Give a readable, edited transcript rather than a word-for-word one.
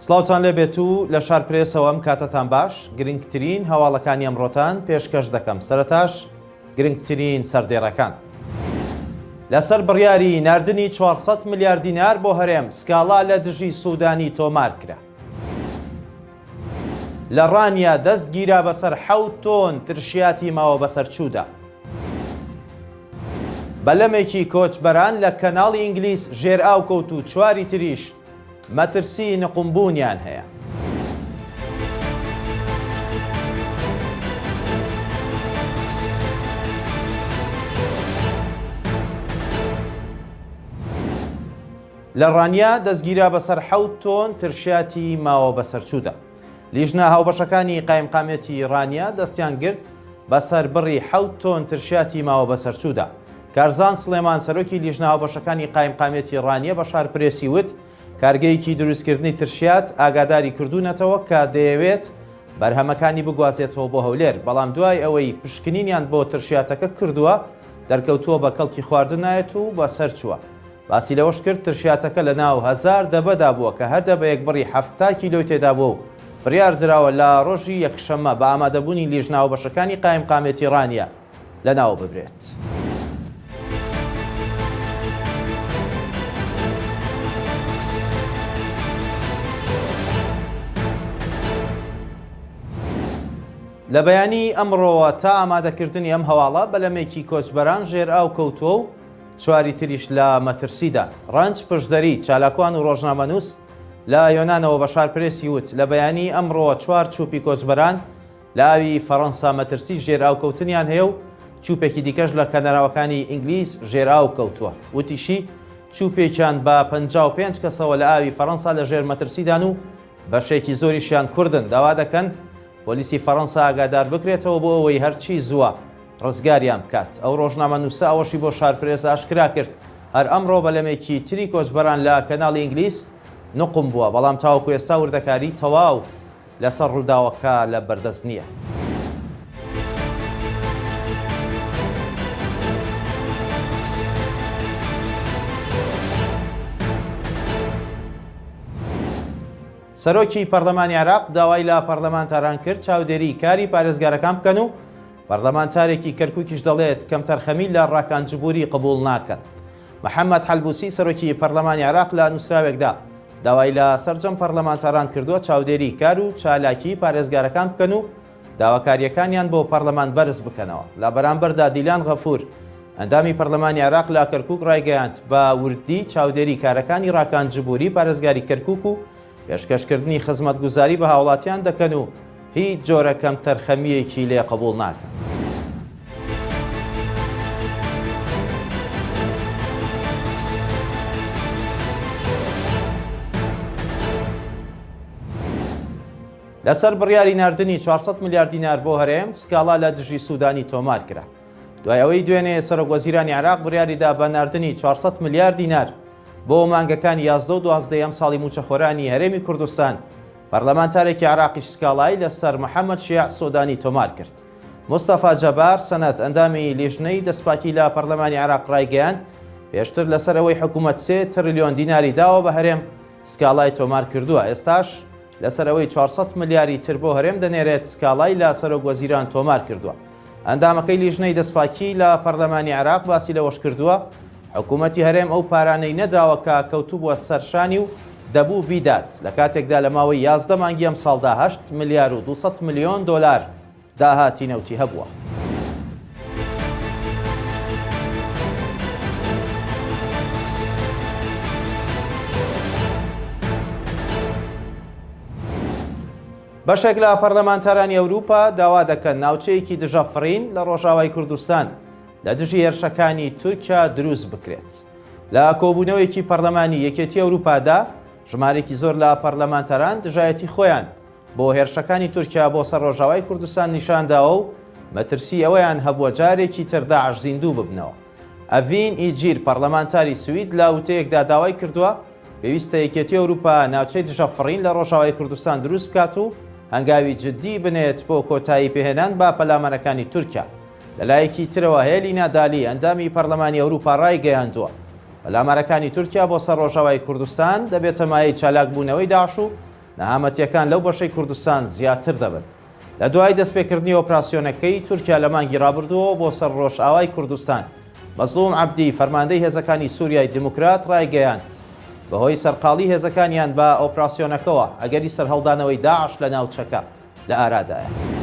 سڵاوتان لێبێت و لە شار پرێسەوە ئەم کاتتان باش. گرنگترین هەواڵەکانی ئەمڕۆتان پێشکەش دەکەم. سەرەتاش گرنگترین سەردێڕەکان. لەسەر بڕیاری ناردنی 400 ملیار دینار بۆ هەرێم سکاڵا لە دژی سوودانی تۆمار کرا. لە ڕانیا دەستگیرا بەسەر 7 تۆن ترشیاتی ماوە بەسەرچوودا. بەلەمێکی کۆچبەران لە کەناڵی ئینگلیس ژێر ئاو کەوت و چواری تریش مەترسی نقمبوونیان هەیە. لە ڕانیا دەستگیرا بەسەر 7 تۆن ترشیاتی ماوە بەسەرچوودا. لیژنە هاوبەشەکانی قایمقامەتی ڕانیا دەستیان گرت بەسەر بڕی 7 تۆن ترشیاتی ماوە بەسەرچوودا. کارزان سلێمان سەرۆکی لیژنە هاوبەشەکانی قایمقامەتی ڕانیە بە شار پرێسی وت کارگەیەکی دروستکردنی ترشیات ئاگاداری کردوونەتەوە کە دەیەوێت بەرهەمەکانی بگوازێتەوە بۆ هەولێر، بەڵام دوای ئەوەی پشکنینیان بۆ ترشیاتەکە کردووە دەرکەوتووە بە کەڵکی خواردن نایەت و بەسەر چووە. باسی لەوەش کرد ترشیاتەکە لە ناو 1000 دەبەدا بووە کە هەردە بە یەکبڕی 7 کیلۆی تێدا بوو و بڕیار درراوە لە ڕۆژی یەکشەممە بە ئامادەبوونی لیژنە هاوبەشەکانی قایمقامەتی ڕانیە لەناو ببرێت. لە بەیانی ئەمڕۆوە تا ئامادەکردنی ئەم هەواڵە بەلەمێکی کۆچبەران ژێر ئاو کەوتووە و چواری تریش لە مەترسیدا. ڕەنج پشدەری چالاکوان و ڕۆژنامەنووس لە یۆنانەوە بە شار پرێسی وت لە بەیانی ئەمڕۆوە 4 چوپی کۆچبەران لە ئاوی فەڕەنسا مەترسی ژێر ئاو کەوتنیان هەیە و چوپێکی دیکەش لە کەناراوەکانی ئینگلیس ژێر ئاو کەوتووە. وتیشی چوپێکیان بە 55 کەسەوە لە ئاوی فەڕەنسا لە ژێر مەترسیدان و بەشێکی زۆریشیان کوردن. داوا دەکەن پۆلیسی فەڕەنسا ئاگادار بکرێتەوە بۆ ئەوەی هەرچی زووە ڕزگاریان بکات. ئەو ڕۆژنامەنووسە ئەوەشی بۆ شارپرێسە ئاشکرا کرد هەر ئەمڕۆ بەلەمێکی تری کۆچبەران لە کەناڵی ئینگلیس نقم بووە، بەڵام تاوەکو ئێستا وردەکاری تەواو لەسەر ڕووداوەکە لە بەردەست نییە. سەرۆکی پەرلەمانی عێراق داوای لە پەرلەمانتاران کرد چاودێری کاری پارێزگارەکان بکەن و پەرلەمانتارێکی کەرکووکیش دەڵێت کەم تەرخەمی لە ڕاکانجبووری قبول ناکەن. محەممەد حەلبوسی سەرۆکی پەرلەمانی عێراق لە نووسراوێکدا داوای لە سەرجەم پەرلەمانتاران کردووە چاودێری کار و چالاکی پارێزگارەکان بکەن و داواکاریەکانیان بۆ پەرلەمان بەرز بکەنەوە. لە بەرامبەردا دیلان غەفور ئەندامی پەرلەمانی عێراق لە کەرکووک ڕایگەیاند بە وردی چاودێری کارەکانی ڕاکانجبووری پارێزگاری کەرکووک و پێشکەشکردنی خزمەتگوزاری بە هاوڵاتیان دەکەن و هیچ جۆرەکەم تەرخەمیەکی لێ قبول ناکەن. لەسەر بڕیاری ناردنی 400 ملیار دینار بۆ هەرێم سکاڵا لە دژی سوودانی تۆمار کرا. دوای ئەوەی دوێنێ سەرۆکوەزیرانی عێراق بڕیاریدا بە ناردنی 400 ملیار دینار بۆ مانگەکان 11 و 12 ئەم ساڵی موچەخۆرانی هەرێمی کوردستان پەرلەمانتارێکی عێراقیش سکاڵای لەسەر محەممەد شیع سۆدانی تۆمار کرد. مستەفا جەبار سەنەت ئەندامی لیژنەی دەستپاکی لە پەرلەمانی عێراق ڕایگەیاند پێشتر لەسەر ئەوەی حکوومەت 3 تریلیۆن دیناری داوە بە هەرێم سکاڵای تۆمار کردووە. ئێستاش لەسەر ئەوەی 400 ملیاری تر بۆ هەرێم دەنێرێت سکاڵای لە سەرۆکوەزیران تۆمار کردووە. ئەندامەکەی لیژنەی دەستپاکی لە پەرلەمانی عێراق باسی لەوەش کردووە حکوومەتی هەرێم ئەو پارانەی نەداوە کە کەوتوو بووە سەرشانی و دەبوو بیدات لە کاتێکدا لە ماوەی 11 مانگی ئەم ساڵدا 8 ملیار و 200 ملیۆن دۆلار داهاتی نەوتی هەبووە. بەشێک لە پەرلەمانتارانی ئەوروپا داوا دەکەن ناوچەیەکی دژەفڕین لە ڕۆژاوای کوردستان لە دژی هێرشەکانی تورکیا دروست بکرێت. لە کۆبوونەوەیەکی پەرلەمانی یەکێتی ئەوروپادا ژمارێکی زۆر لە پەرلەمانتەران دژایەتی خۆیان بۆ هێرشەکانی تورکیا بۆ سەر ڕۆژاوای کوردستان نیشانداوە و مەترسی ئەوەیان هەبووە جارێکی تر داعش زیندوو ببنەوە. ئەڤین ئیجیر پەرلەمانتاری سوید لە وتەیەکدا داوای کردووە پێویستە یەکێتی ئەوروپا ناوچەی دژەفڕین لە ڕۆژاوای کوردستان دروست بکات و هەنگاوی جددی بنێت بۆ کۆتایی پێهێنان با پەلامەرەکانی تورکیا. لەلایەکی ترەوە هێلینا دالی ئەندامی پەرلەمانی ئەوروپا ڕایگەیاندووە پەلامەرەکانی تورکیا بۆ سەر ڕۆژاوای کوردستان دەبێتە مایەی چالاکبوونەوەی داعش و نەهامەتیەکان لەو بەشەی کوردستان زیاتر دەبن. لە دوای دەستپێکردنی ئۆپراسیۆنەکەی تورکیا لە مانگی ڕابردووە بۆ سەر ڕۆژئاوای کوردستان مەزلوم عەبدی فەرماندەی هێزەکانی سووریای دموکرات ڕایگەیاند بەهۆی سەرقاڵی هێزەکانیان بە ئۆپراسیۆنەکەوە ئەگەری سەرهەڵدانەوەی داعش لە ناوچەکە لە ئارادایە.